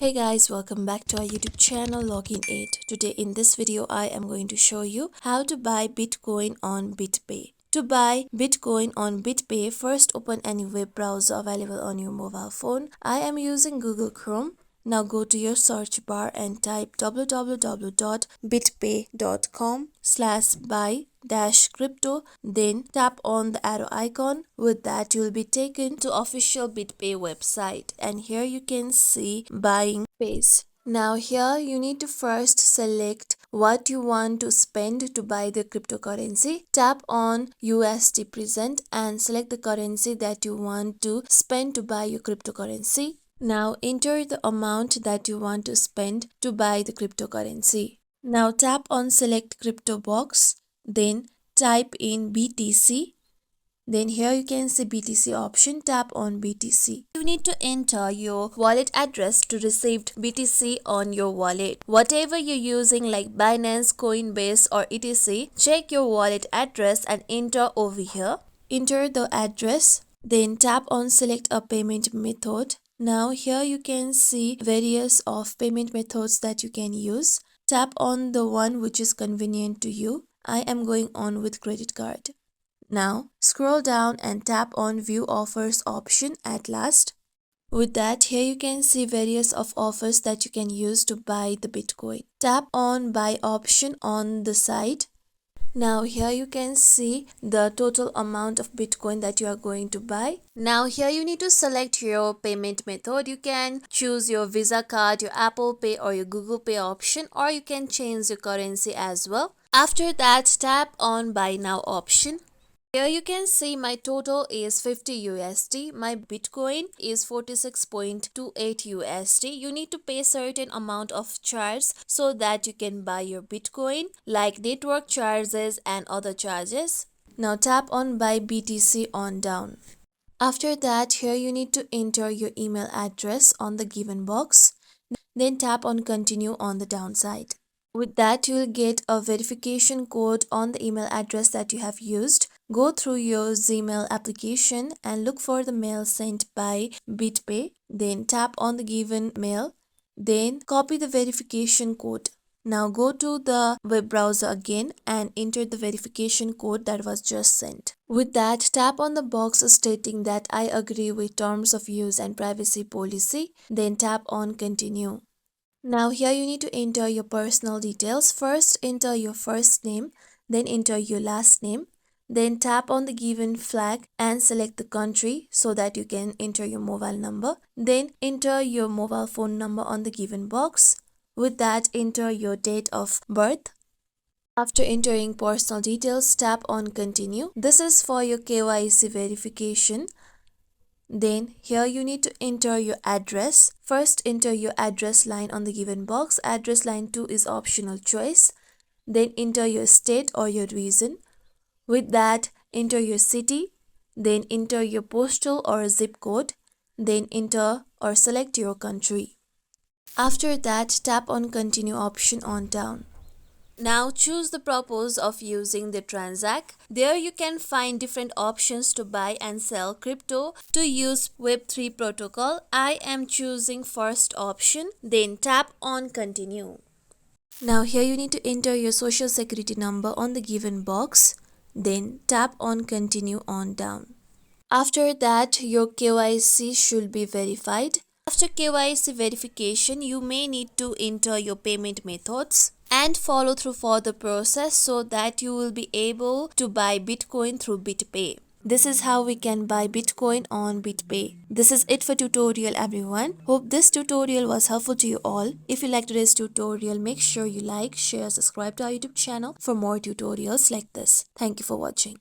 Hey guys, welcome back to our YouTube channel Login 8. Today in this video I am going to show you how to buy Bitcoin on BitPay. To buy Bitcoin on BitPay, first open any web browser available on your mobile phone. I am using Google Chrome. Now go to your search bar and type www.bitpay.com/buy-crypto, then tap on the arrow icon. With that, you will be taken to official BitPay website, and here you can see buying page. Now here you need to first select what you want to spend to buy the cryptocurrency. Tap on USD present and select the currency that you want to spend to buy your cryptocurrency. Now enter the amount that you want to spend to buy the cryptocurrency. Now tap on select crypto box, then type in BTC. Then here you can see BTC option, tap on BTC. You need to enter your wallet address to receive BTC on your wallet. Whatever you're using like Binance, Coinbase or etc, check your wallet address and enter over here. Enter the address, then tap on select a payment method. Now here you can see various of payment methods that you can use. Tap on the one which is convenient to you. I am going on with credit card. Now scroll down and tap on view offers option at last. With that, here you can see various of offers that you can use to buy the Bitcoin. Tap on buy option on the side. Now here you can see the total amount of Bitcoin that you are going to buy. Now here you need to select your payment method. You can choose your Visa card, your Apple Pay or your Google Pay option, or you can change your currency as well. After that, tap on buy now option. Here you can see my total is 50 USD. My Bitcoin is 46.28 USD. You need to pay certain amount of charge so that you can buy your Bitcoin, like network charges and other charges. Now tap on buy BTC on down. After that, here you need to enter your email address on the given box. Then tap on continue on the downside. With that, you will get a verification code on the email address that you have used. Go through your Gmail application and look for the mail sent by BitPay. Then tap on the given mail. Then copy the verification code. Now go to the web browser again and enter the verification code that was just sent. With that, tap on the box stating that I agree with terms of use and privacy policy. Then tap on continue. Now here you need to enter your personal details. First enter your first name, then enter your last name. Then tap on the given flag and select the country so that you can enter your mobile number. Then enter your mobile phone number on the given box. With that, enter your date of birth. After entering personal details, tap on continue. This is for your KYC verification. Then here you need to enter your address. First enter your address line on the given box. Address line 2 is optional choice. Then enter your state or your region. With that, enter your city. Then enter your postal or zip code. Then enter or select your country. After that, tap on continue option on down. Now choose the purpose of using the transact. There you can find different options to buy and sell crypto to use Web3 protocol. I am choosing first option. Then tap on continue. Now here you need to enter your social security number on the given box. Then tap on continue on down. After that, your KYC should be verified. After KYC verification, you may need to enter your payment methods and follow through for the process so that you will be able to buy Bitcoin through BitPay. This is how we can buy Bitcoin on BitPay. This is it for tutorial everyone. Hope this tutorial was helpful to you all. If you liked today's tutorial, make sure you like, share, subscribe to our YouTube channel for more tutorials like this. Thank you for watching.